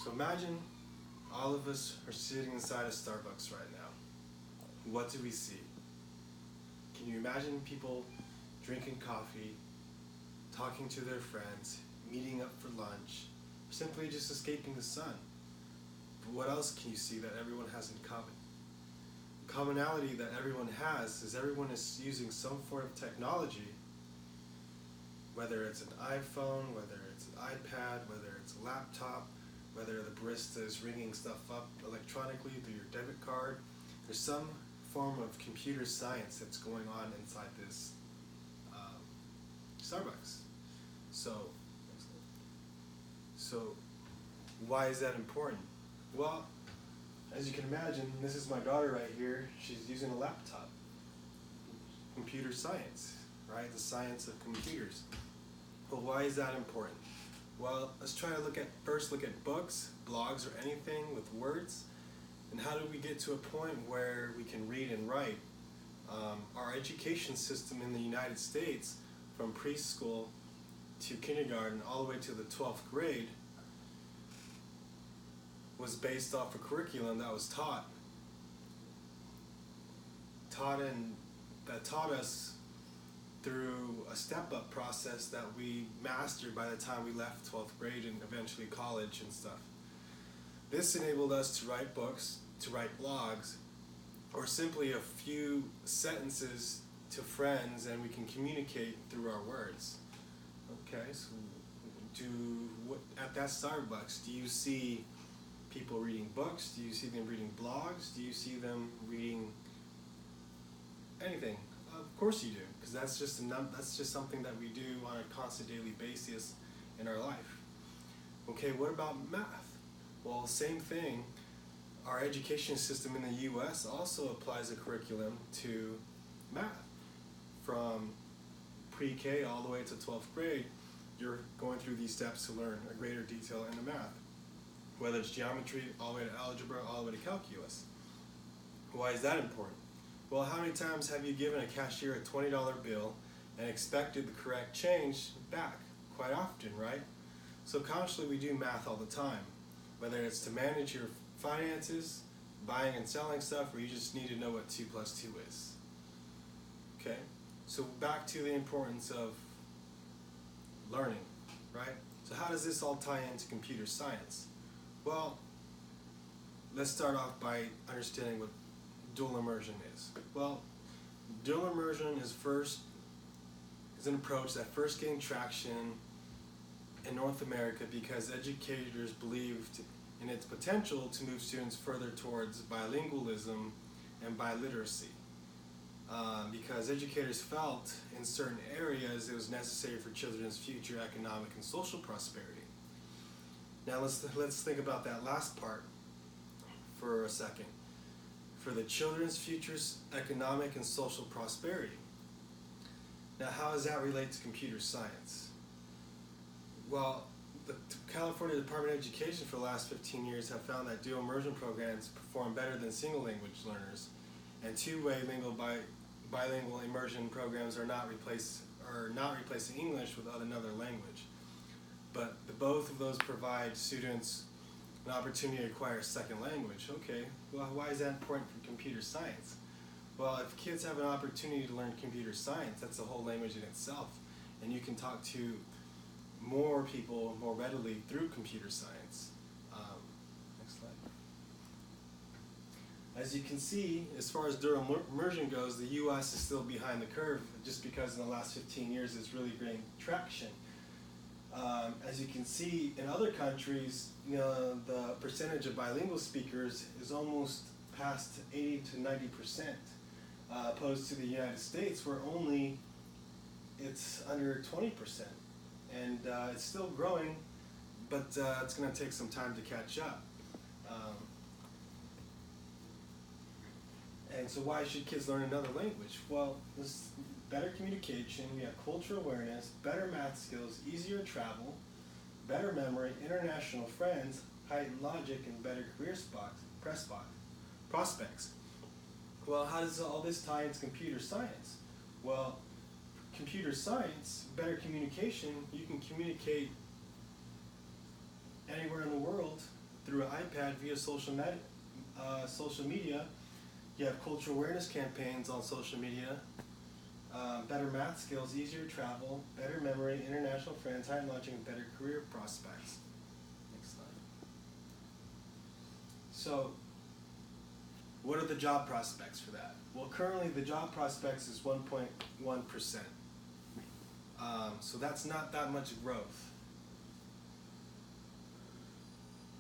So imagine all of us are sitting inside a Starbucks right now. What do we see? Can you imagine people drinking coffee, talking to their friends, meeting up for lunch, simply just escaping the sun? But what else can you see that everyone has in common? The commonality that everyone has is everyone is using some form of technology, whether it's an iPhone, whether it's an iPad, whether it's a laptop, whether the barista is ringing stuff up electronically through your debit card. There's some form of computer science that's going on inside this Starbucks. So why is that important? Well, as you can imagine, this is my daughter right here. She's using a laptop. Computer science, right? The science of computers. But why is that important? Well, let's try to first look at books, blogs, or anything with words. And how do we get to a point where we can read and write? Our education system in the United States, from preschool to kindergarten all the way to the 12th grade, was based off a curriculum that was taught us through a step-up process that we mastered by the time we left 12th grade and eventually college and stuff. This enabled us to write books, to write blogs, or simply a few sentences to friends, and we can communicate through our words. Okay, so at that Starbucks, do you see people reading books? Do you see them reading blogs? Do you see them reading anything? Of course you do, because that's just something that we do on a constant daily basis in our life. Okay, what about math? Well, same thing. Our education system in the U.S. also applies a curriculum to math. From pre-K all the way to 12th grade, you're going through these steps to learn a greater detail in the math, whether it's geometry, all the way to algebra, all the way to calculus. Why is that important? Well, how many times have you given a cashier a $20 bill and expected the correct change back? Quite often, right? So consciously we do math all the time, whether it's to manage your finances, buying and selling stuff, or you just need to know what 2 plus 2 is. Okay? So back to the importance of learning, right? So how does this all tie into computer science? Well, let's start off by understanding what dual immersion is. Well, dual immersion is an approach that first gained traction in North America because educators believed in its potential to move students further towards bilingualism and biliteracy. Because educators felt in certain areas it was necessary for children's future economic and social prosperity. Now let's think about that last part for a second. For the children's future's economic and social prosperity. Now, how does that relate to computer science? Well, the California Department of Education for the last 15 years have found that dual immersion programs perform better than single language learners, and two-way bilingual immersion programs are not replacing English with another language. But both of those provide students an opportunity to acquire a second language. Okay, well, why is that important for computer science? Well, if kids have an opportunity to learn computer science, that's a whole language in itself, and you can talk to more people more readily through computer science. Next slide. As you can see, as far as dual immersion goes, the U.S. is still behind the curve just because in the last 15 years it's really gained traction. As you can see, in other countries, the percentage of bilingual speakers is almost past 80 to 90%, opposed to the United States, where it's under 20%. And it's still growing, but it's going to take some time to catch up. And so why should kids learn another language? Well, there's better communication, we have cultural awareness, better math skills, easier travel, better memory, international friends, heightened logic, and better career prospects. Well, how does all this tie into computer science? Well, computer science, better communication, you can communicate anywhere in the world iPad via social media. You have cultural awareness campaigns on social media, better math skills, easier travel, better memory, international friends, higher lodging, and better career prospects. Next slide. So, what are the job prospects for that? Well, currently the job prospects is 1.1%. So that's not that much growth.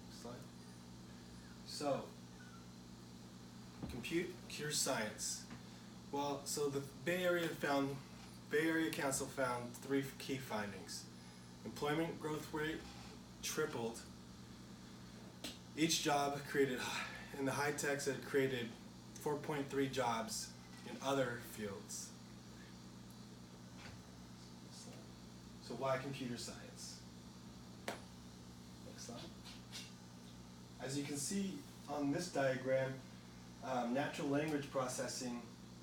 Next slide. So, computer science. Well, so the Bay Area Council found 3 key findings. Employment growth rate tripled. Each job created in the high techs had created 4.3 jobs in other fields. So why computer science? Next slide. As you can see on this diagram, natural language processing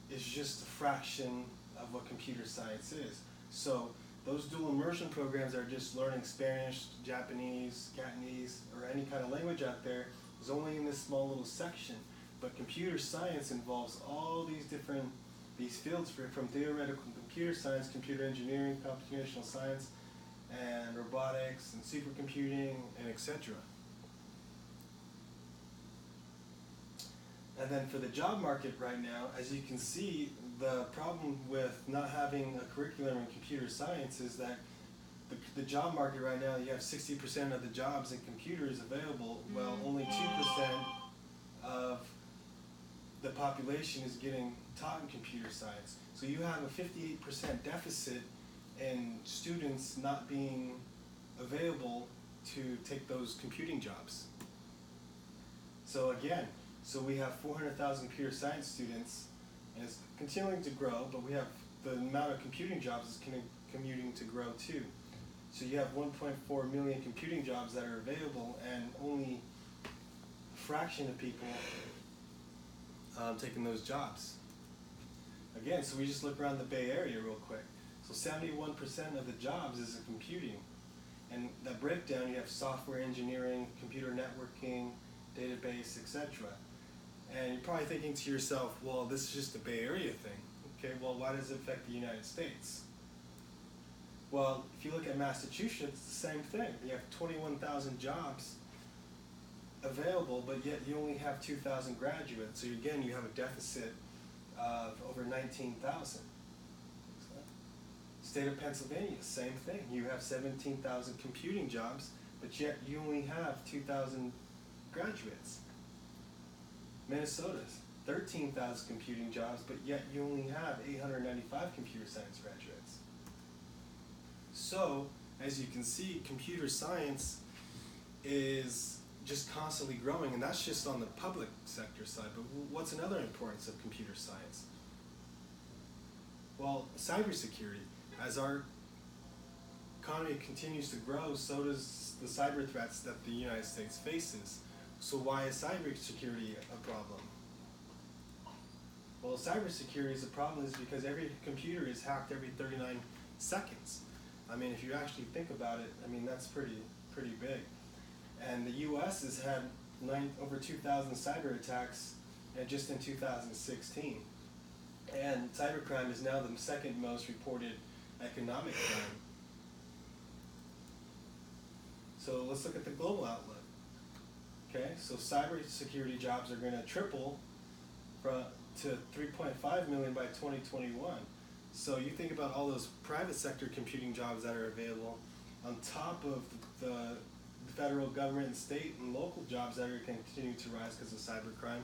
is just a fraction of what computer science is. So those dual immersion programs are just learning Spanish, Japanese, Cantonese, or any kind of language out there is only in this small little section. But computer science involves all these fields from theoretical computer science, computer engineering, computational science, and robotics, and supercomputing, and etc. And then for the job market right now, as you can see, the problem with not having a curriculum in computer science is that the job market right now, you have 60% of the jobs in computers available, well, only 2% of the population is getting taught in computer science. So you have a 58% deficit in students not being available to take those computing jobs. So again, we have 400,000 computer science students, and it's continuing to grow, but we have the amount of computing jobs is continuing to grow too. So you have 1.4 million computing jobs that are available, and only a fraction of people taking those jobs. Again, so we just look around the Bay Area real quick. So 71% of the jobs is in computing. And that breakdown, you have software engineering, computer networking, database, etc. And you're probably thinking to yourself, well, this is just a Bay Area thing. Okay, well, why does it affect the United States? Well, if you look at Massachusetts, it's the same thing. You have 21,000 jobs available, but yet you only have 2,000 graduates. So again, you have a deficit of over 19,000. State of Pennsylvania, same thing. You have 17,000 computing jobs, but yet you only have 2,000 graduates. Minnesota's 13,000 computing jobs, but yet you only have 895 computer science graduates. So, as you can see, computer science is just constantly growing, and that's just on the public sector side. But what's another importance of computer science? Well, cybersecurity. As our economy continues to grow, so does the cyber threats that the United States faces. So why is cybersecurity a problem? Well, cybersecurity is a problem is because every computer is hacked every 39 seconds. I mean, if you actually think about it, I mean, that's pretty big. And the U.S. has had over 2,000 cyber attacks just in 2016. And cybercrime is now the second most reported economic crime. So let's look at the global outlook. Okay, so cybersecurity jobs are going to triple to 3.5 million by 2021. So you think about all those private sector computing jobs that are available on top of the federal government and state and local jobs that are going to continue to rise because of cybercrime.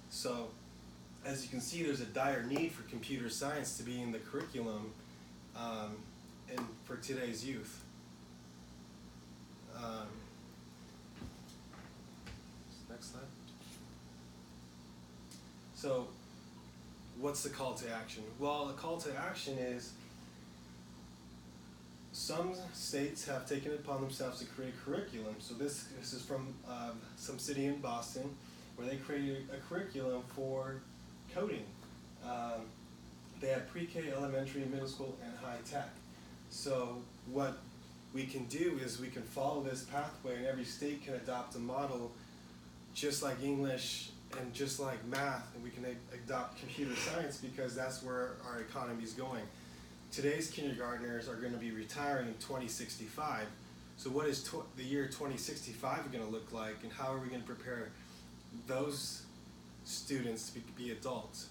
So as you can see, there's a dire need for computer science to be in the curriculum and for today's youth. Next slide. So what's the call to action? Well, the call to action is some states have taken it upon themselves to create curriculum. So this is from some city in Boston where they created a curriculum for coding. They have pre-K, elementary, middle school, and high tech. So what we can do is we can follow this pathway, and every state can adopt a model just like English and just like math, and we can adopt computer science because that's where our economy is going. Today's kindergartners are going to be retiring in 2065. So what is the year 2065 going to look like, and how are we going to prepare those students to be adults?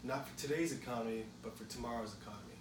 Not for today's economy, but for tomorrow's economy.